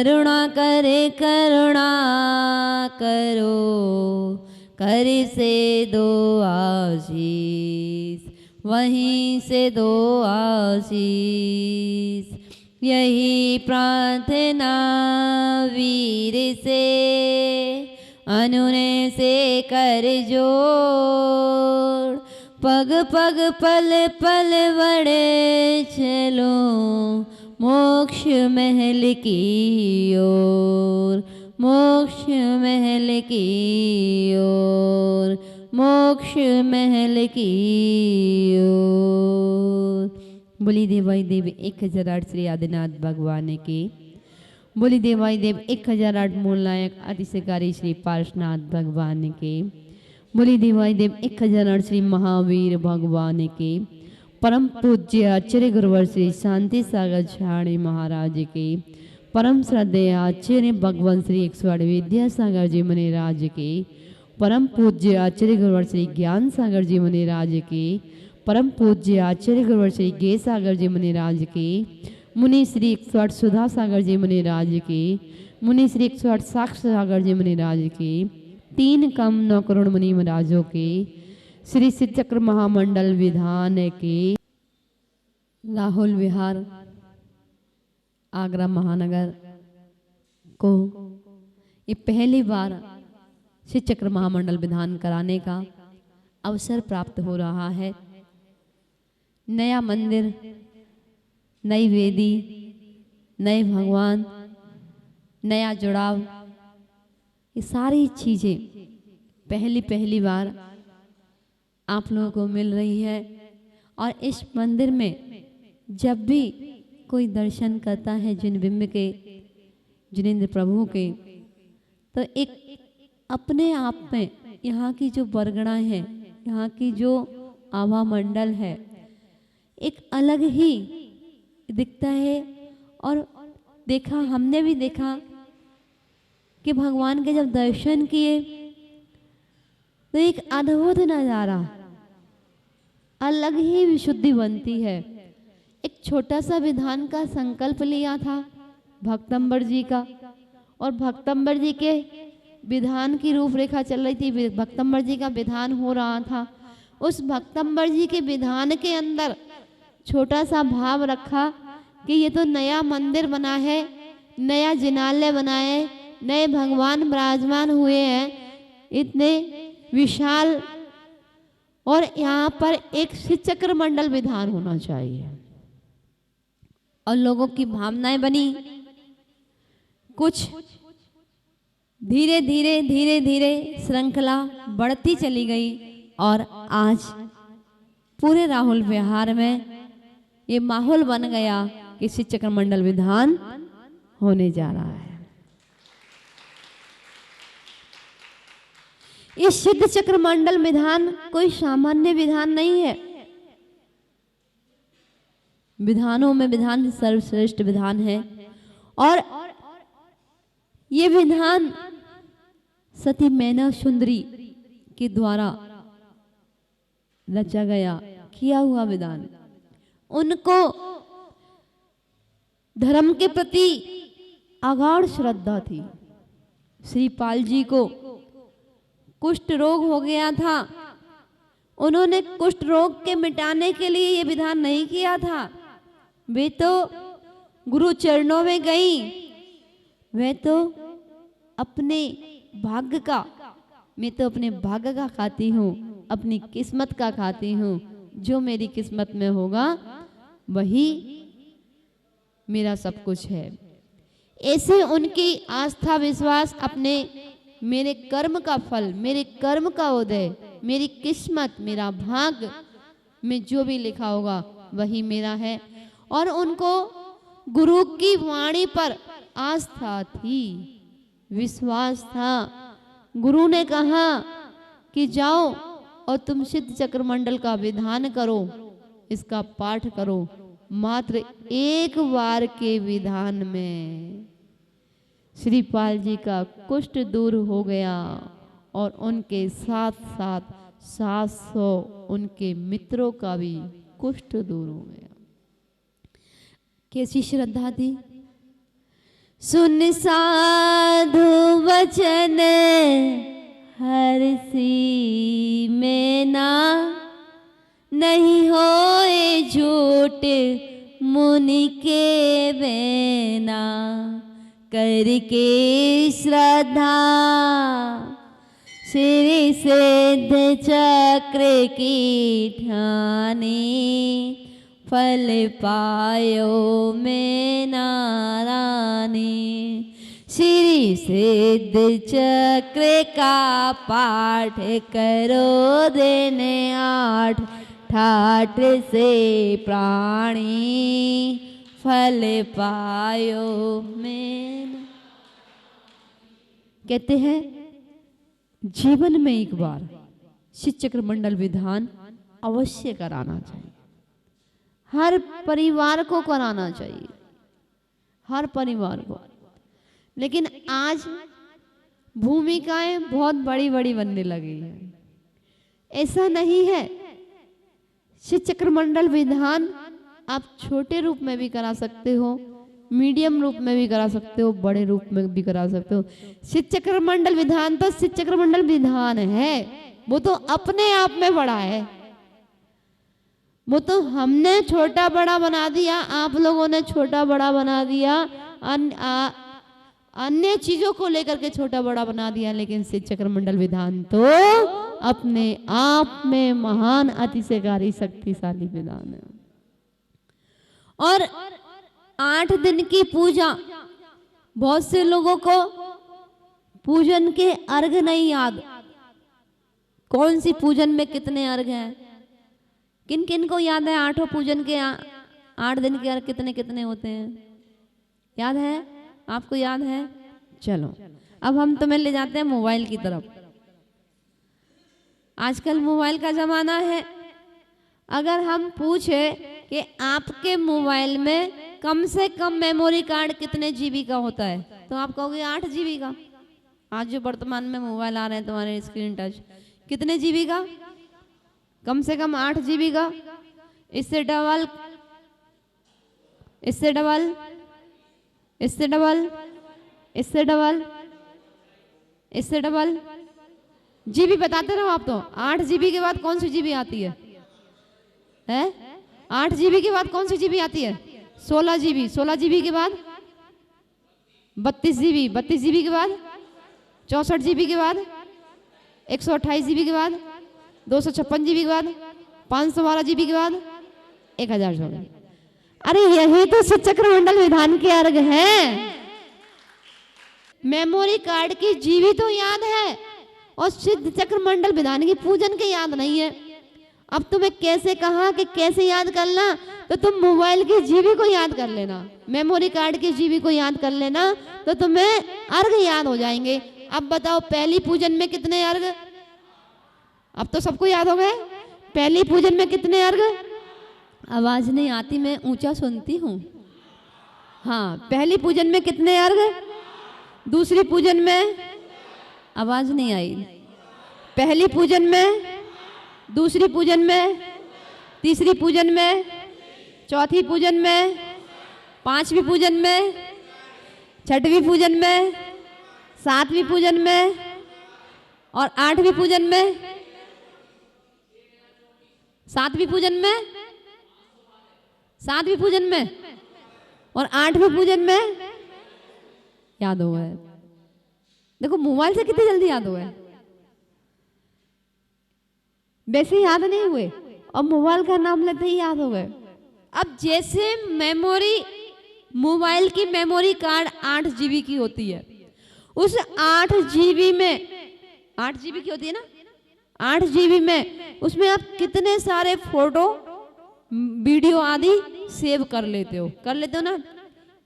करुणा करे करुणा करो, कर से दो आशीष, वहीं से दो आशीष। यही प्रार्थना वीर से अनुने से कर जोड़, पग पग पल पल बढ़े चलो मोक्ष महल की ओर, मोक्ष महल की ओर, मोक्ष महल की ओर। बोली देवाई देव 1008 श्री आदिनाथ भगवान की। बोली देवाई देव 1008 मूल नायक अतिशयकारी श्री पार्श्वनाथ भगवान के। बोली देवाई देव 1008 श्री महावीर भगवान के। परम पूज्य आचार्य गुरुवर श्री शांति सागर झाड़ी महाराज के। परम श्रद्धेय आचार्य भगवान श्री 108 विद्यासागर जी मुनिराज के। परम पूज्य आचार्य गुरुवर श्री ज्ञान सागर जी मुनिराज के। परम पूज्य आचार्य गुरुवर श्री गे सागर जी मुनिराज के। मुनि श्री 108 सुधा सागर जी मुनिराज के। मुनि श्री 108 साक्ष सागर जी मुनिराज के। 3 कम 9 करोड़ मुनि महाराजों के। श्री सिद्धचक्र महामंडल विधान के। राहुल विहार आगरा महानगर को ये पहली बार सिद्धचक्र महामंडल विधान कराने का अवसर प्राप्त हो रहा है। नया मंदिर, नई वेदी, नए भगवान, नया जुड़ाव, ये सारी चीज़ें पहली बार आप लोगों को मिल रही है। और इस मंदिर में जब भी कोई दर्शन करता है जिन बिंब के, जिनेंद्र प्रभु के, तो एक अपने आप में यहाँ की जो बरगड़ा है, यहाँ की जो आभा मंडल है, एक अलग ही दिखता है। और देखा, हमने भी देखा कि भगवान के जब दर्शन किए तो एक अद्भुत नज़ारा, अलग ही विशुद्धि बनती है। एक छोटा सा विधान का संकल्प लिया था भक्तंबर जी का, और भक्तंबर जी के विधान की रूपरेखा चल रही थी, भक्तंबर जी का विधान हो रहा था। उस भक्तंबर जी के विधान के अंदर छोटा सा भाव रखा कि ये तो नया मंदिर बना है, नया जिनालय बना है, नए भगवान विराजमान हुए हैं, इतने विशाल, और यहाँ पर एक सिद्धचक्र मंडल विधान होना चाहिए। और लोगों की भावनाएं बनी, कुछ धीरे धीरे धीरे धीरे श्रृंखला बढ़ती चली गई, और आज पूरे राहुल विहार में ये माहौल बन गया कि सिद्धचक्र मंडल विधान होने जा रहा है। ये सिद्धचक्र मंडल विधान कोई सामान्य विधान नहीं है। विधानों में विधान सर्वश्रेष्ठ विधान है, और ये विधान सती मैना सुंदरी के द्वारा रचा गया, किया हुआ विधान। उनको धर्म के प्रति अगाध श्रद्धा थी। श्री पाल जी को कुष्ठ रोग हो गया था। उन्होंने कुष्ठ रोग के मिटाने के लिए ये विधान नहीं किया था। वे तो गुरु चरणों में गई, वे तो अपने भाग्य का, मैं तो अपने भाग्य का खाती हूँ, अपनी किस्मत का खाती हूँ, जो मेरी किस्मत में होगा वही मेरा सब कुछ है। ऐसे उनकी आस्था विश्वास अपने मेरे कर्म का फल, मेरे कर्म का उदय, मेरी किस्मत, मेरा भाग्य में जो भी लिखा होगा वही मेरा है। और उनको गुरु की वाणी पर आस्था थी, विश्वास था। गुरु ने कहा कि जाओ और तुम सिद्धचक्र मंडल का विधान करो, इसका पाठ करो। मात्र 1 बार के विधान में श्रीपाल जी का कुष्ठ दूर हो गया, और उनके साथ साथ 700 उनके मित्रों का भी कुष्ठ दूर हो गया। कैसी श्रद्धा थी! सुन साधु वचन हरसी में ना, नहीं होए झूठ मुनि के बेना। करके श्रद्धा श्री सिद्ध चक्र की ठानी, फल पायो में नारानी। श्री सिद्ध चक्र का पाठ करो दिन 8, ठाठ से प्राणी फल पायो में। कहते हैं जीवन में एक बार श्री चक्र मंडल विधान अवश्य कराना चाहिए। हर परिवार को कराना चाहिए, हर परिवार को। लेकिन आज भूमिकाएं बहुत बड़ी बड़ी बनने लगी हैं। ऐसा नहीं है। श्री चक्र मंडल विधान आप छोटे रूप में भी करा सकते हो, मीडियम रूप में भी करा सकते हो, बड़े रूप में भी करा सकते हो। श्री चक्र मंडल विधान तो श्री चक्र मंडल विधान है, वो तो अपने आप में बड़ा है। वो तो हमने छोटा बड़ा बना दिया, आप लोगों ने छोटा बड़ा बना दिया, अन्य चीजों को लेकर के छोटा बड़ा बना दिया। लेकिन श्री चक्र मंडल विधान तो अपने आप में महान, अतिशयकारी, शक्तिशाली विधान है। और 8 दिन की पूजा, बहुत से लोगों को पूजन के अर्घ नहीं याद। कौन सी पूजन में कितने अर्घ हैं? किन किन को याद है? 8 पूजन के 8 दिन के अर्घ कितने कितने होते हैं? याद है? आपको याद है? चलो अब हम तुम्हें ले जाते हैं मोबाइल की तरफ। आजकल मोबाइल का जमाना है। अगर हम पूछे कि आपके मोबाइल में कम से कम मेमोरी कार्ड कितने जीबी का होता है, तो आप कहोगे 8 जीबी का। आज जो वर्तमान में मोबाइल आ रहे हैं तुम्हारे स्क्रीन टच, कितने जीबी का? कम से कम 8 जीबी का। इससे डबल, इससे डबल, इससे डबल, इससे डबल, इससे डबल। जीबी बताते रहो आप तो। 8 जीबी के बाद कौन सी जीबी आती है? 8 जीबी के बाद कौन सी जीबी आती है? 16 जीबी। 16 जीबी के बाद 32 जीबी। 32 जीबी के बाद 64 जीबी के बाद 128 जीबी के बाद 256 जीबी के बाद 512 जीबी के बाद 1024। अरे यही तो श्री चक्र मंडल विधान के अर्घ हैं। मेमोरी कार्ड की जीबी तो याद है और श्री चक्र मंडल विधान की पूजन के याद नहीं है। अब तुम्हें कैसे कहा कि कैसे याद करना, तो तुम मोबाइल की जीबी को याद कर लेना, मेमोरी कार्ड की जीबी को याद कर लेना, तो तुम्हें अर्घ याद हो जाएंगे। अब बताओ पहली पूजन में कितने अर्घ? अब तो सबको याद हो गए। पहली पूजन में कितने अर्घ? आवाज नहीं आती, मैं ऊंचा सुनती हूँ। हाँ, पहली पूजन में कितने अर्घ? दूसरी पूजन में आवाज नहीं आई। पहली पूजन में, दूसरी पूजन में, तीसरी पूजन में, चौथी पूजन में, पांचवी पूजन में, छठवीं पूजन में, सातवीं पूजन में और आठवीं पूजन में, सातवीं पूजन में, सातवीं पूजन में और आठवीं पूजन में याद हो गए। देखो मोबाइल से कितनी जल्दी याद हो गए। वैसे याद नहीं हुए और मोबाइल का नाम लेते ही याद हो गए। अब जैसे मेमोरी, मोबाइल की मेमोरी कार्ड 8 जीबी की होती है, उस 8 जीबी में, 8 जीबी की होती है ना, 8 जीबी में उसमें आप कितने सारे फोटो, वीडियो आदि सेव कर लेते हो ना।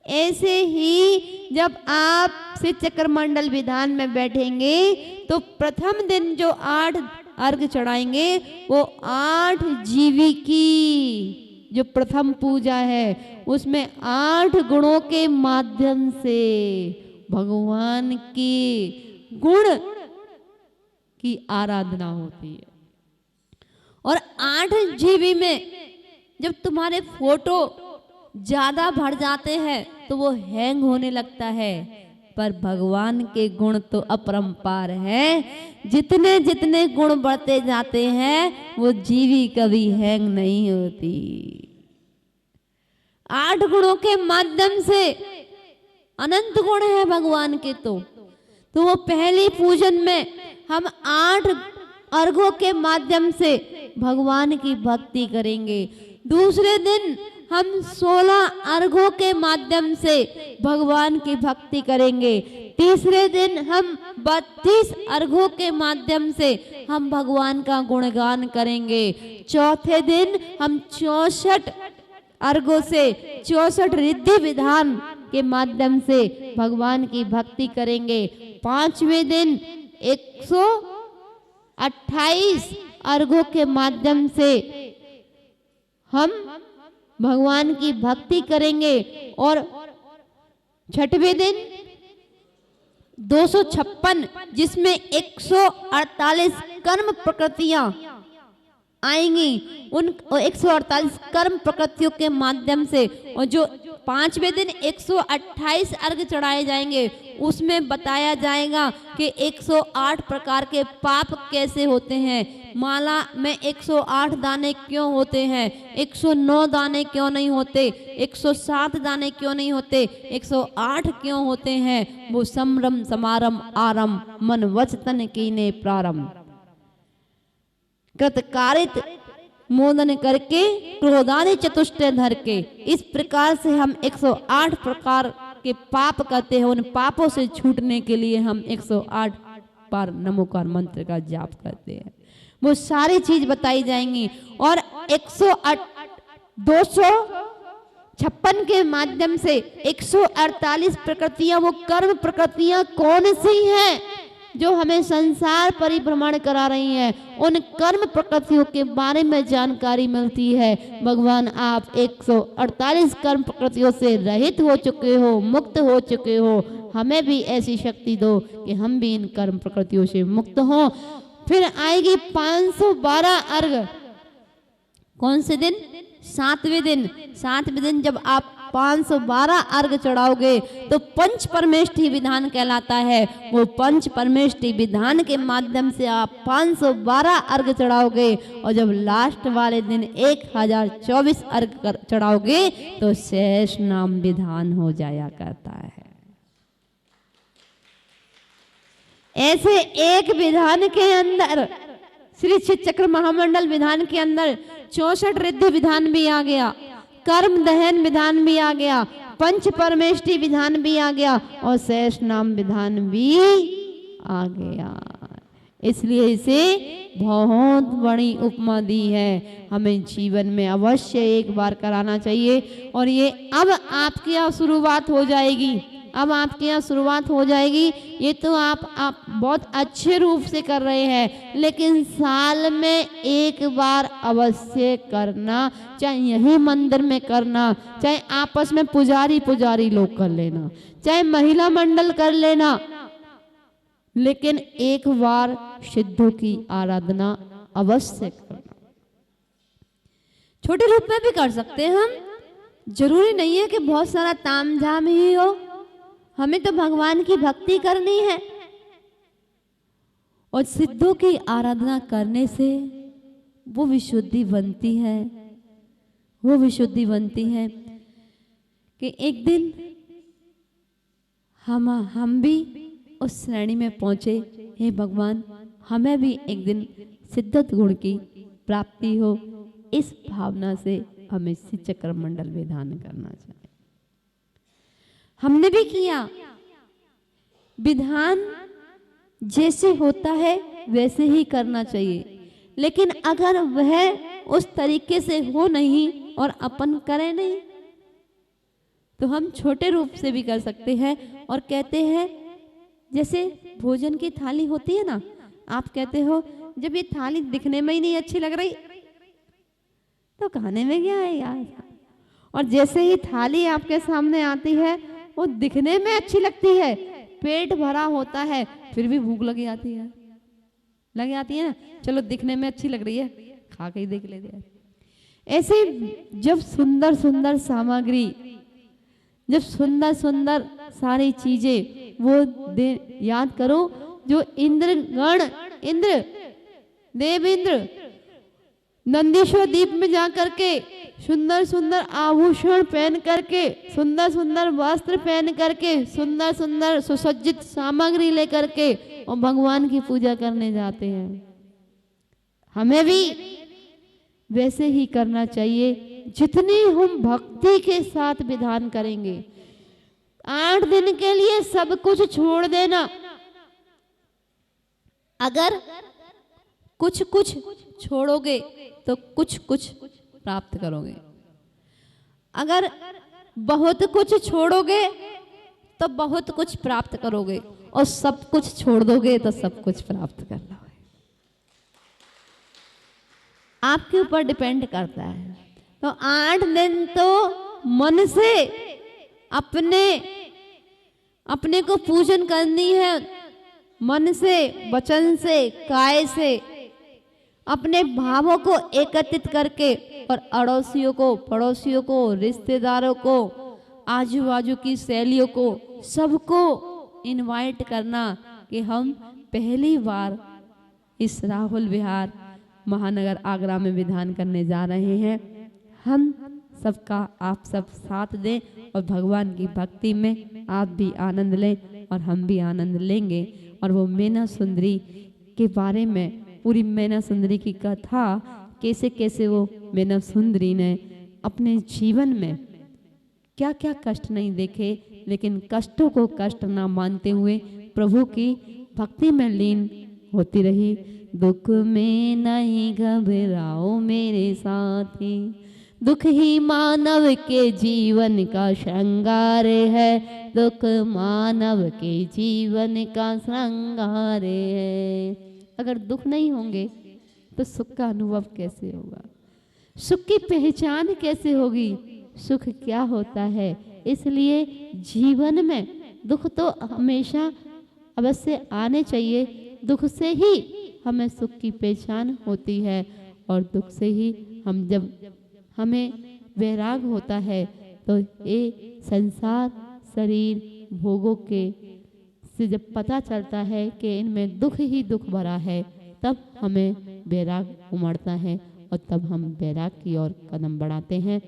ऐसे ही जब आप श्री चक्र मंडल विधान में बैठेंगे तो प्रथम दिन जो 8 अर्घ चढ़ाएंगे वो 8 जीबी की जो प्रथम पूजा है उसमें 8 गुणों के माध्यम से भगवान की गुण की आराधना होती है। और 8 जीबी में जब तुम्हारे फोटो, ज्यादा बढ़ जाते हैं तो वो हैंग होने लगता है। पर भगवान के गुण तो अपरंपार है। जितने जितने गुण बढ़ते जाते हैं वो जीवी कभी हैंग नहीं होती। 8 गुणों के माध्यम से अनंत गुण है भगवान के। तो वो पहली पूजन में हम 8 अर्घों के माध्यम से भगवान की भक्ति करेंगे। दूसरे दिन हम 16 अर्घों के माध्यम से भगवान की भक्ति करेंगे। तीसरे दिन हम 32 अर्घों के माध्यम से हम भगवान का गुणगान करेंगे। चौथे दिन हम 64 अर्घों से 64 रिद्धि विधान के माध्यम से भगवान की भक्ति करेंगे। पांचवें दिन 128 अर्घों के माध्यम से हम भगवान की भक्ति करेंगे। और छठवें दिन 256 जिसमें 148 कर्म प्रकृतियां आएंगी। उन 148 कर्म प्रकृतियों के माध्यम से और जो पांचवें दिन 128 अर्घ चढ़ाए जाएंगे उसमें बताया जाएगा कि 108 प्रकार के पाप कैसे होते हैं। माला में 108 दाने क्यों होते हैं, 109 दाने क्यों नहीं होते, 107 दाने क्यों नहीं होते, 108 क्यों होते हैं। वो समरम समारम आरम मन वचतन कीने प्रारंभ कृतकारित मोदन करके क्रोधादि चतुष्टय धर के। इस प्रकार से हम 108 प्रकार के पाप करते हैं। उन पापों से छूटने के लिए हम 108 बार नमोकार मंत्र का जाप करते हैं। वो सारी चीज बताई जाएंगी। और 256 के माध्यम से 148 प्रकृतियां, वो कर्म प्रकृतियां कौन सी हैं जो हमें संसार परिभ्रमण करा रही हैं, उन कर्म प्रकृतियों के बारे में जानकारी मिलती है। भगवान आप 148 कर्म प्रकृतियों से रहित हो चुके हो, मुक्त हो चुके हो। हमें भी ऐसी शक्ति दो कि हम भी इन कर्म प्रकृतियों से मुक्त हों। फिर आएगी 512 अर्घ। कौन से दिन? 7वें दिन। 7वें दिन जब आप 512 अर्घ चढ़ाओगे तो पंच परमेष्ठी विधान कहलाता है। वो पंच परमेष्ठी विधान के माध्यम से आप 512 अर्घ चढ़ाओगे। और जब लास्ट वाले दिन 1024 अर्घ चढ़ाओगे तो शेष नाम विधान हो जाया करता है। ऐसे एक विधान के अंदर, श्री शिव चक्र महामंडल विधान के अंदर 64 रिद्धि विधान भी आ गया, कर्म दहन विधान भी आ गया, पंच परमेष्ठी विधान भी आ गया और शेष नाम विधान भी आ गया। इसलिए इसे बहुत बड़ी उपमा दी है। हमें जीवन में अवश्य एक बार कराना चाहिए। और ये अब आपके यहाँ शुरुआत हो जाएगी। अब आपके यहाँ शुरुआत हो जाएगी। ये तो आप बहुत अच्छे रूप से कर रहे हैं, लेकिन साल में एक बार अवश्य करना, चाहे यही मंदिर में करना, चाहे आपस में पुजारी लोग कर लेना, चाहे महिला मंडल कर लेना, लेकिन एक बार सिद्धों की आराधना अवश्य करना। छोटे रूप में भी कर सकते हैं हम, जरूरी नहीं है कि बहुत सारा तामझाम ही हो। हमें तो भगवान की भक्ति करनी है। और सिद्धों की आराधना करने से वो विशुद्धि बनती है, वो विशुद्धि बनती है कि एक दिन हम भी उस श्रेणी में पहुंचे, हे भगवान हमें भी एक दिन सिद्धत गुण की प्राप्ति हो। इस भावना से हमें श्री चक्र मंडल विधान करना चाहिए। हमने भी किया। विधान जैसे होता है वैसे ही करना चाहिए, लेकिन अगर वह उस तरीके से हो नहीं और अपन करें नहीं तो हम छोटे रूप से भी कर सकते हैं। और कहते हैं जैसे भोजन की थाली होती है ना, आप कहते हो जब ये थाली दिखने में ही नहीं अच्छी लग रही तो खाने में क्या है यार। और जैसे ही थाली आपके सामने आती है वो दिखने में अच्छी लगती है, पेट भरा होता है, फिर भी भूख लगी आती है ना, चलो दिखने में अच्छी लग रही है खा के ही देख लेते हैं। ऐसे जब सुंदर सुंदर सामग्री, जब सुंदर सुंदर सारी चीजें वो याद करो जो इंद्रगण, इंद्र देवेंद्र नंदीश्वर द्वीप में जा करके सुंदर सुंदर आभूषण पहन करके, सुंदर सुंदर वस्त्र पहन करके, सुंदर सुंदर सुसज्जित सामग्री लेकर के और भगवान की पूजा करने जाते हैं। हमें भी वैसे ही करना चाहिए जितनी हम भक्ति के साथ विधान करेंगे। 8 दिन के लिए सब कुछ छोड़ देना। अगर कुछ कुछ छोड़ोगे तो कुछ कुछ प्राप्त करोगे। अगर बहुत कुछ छोड़ोगे तो बहुत कुछ प्राप्त करोगे, और सब कुछ छोड़ दोगे तो सब कुछ प्राप्त कर लोगे। आपके ऊपर डिपेंड करता है। तो 8 दिन तो मन से अपने को पूजन करनी है, मन से, वचन से, काय से, अपने भावों को एकत्रित करके, और अड़ोसियों को, पड़ोसियों को, रिश्तेदारों को, आजू बाजू की सहेलियों को, सबको इनवाइट करना कि हम पहली बार इस राहुल विहार महानगर आगरा में विधान करने जा रहे हैं। हम सबका आप सब साथ दें और भगवान की भक्ति में आप भी आनंद लें और हम भी आनंद लेंगे। और वो मैना सुंदरी के बारे में, पूरी मैना सुंदरी की कथा, कैसे कैसे वो मैना सुंदरी ने अपने जीवन में क्या क्या कष्ट नहीं देखे, लेकिन कष्टों को कष्ट ना मानते हुए प्रभु की भक्ति में लीन होती रही। दुख में नहीं घबराओ मेरे साथी, दुख ही मानव के जीवन का श्रृंगार है, दुख मानव के जीवन का श्रृंगार है। अगर दुख नहीं होंगे तो सुख का अनुभव कैसे होगा? सुख की पहचान कैसे होगी? सुख क्या होता है? इसलिए जीवन में दुख तो हमेशा अवश्य आने चाहिए। दुख से ही हमें सुख की पहचान होती है, और दुख से ही हम, जब हमें वैराग होता है तो ये संसार, शरीर, भोगों के से जब पता चलता है कि इनमें दुख ही दुख भरा है, तब हमें वैराग उमड़ता है और तब हम वैराग की ओर कदम बढ़ाते हैं।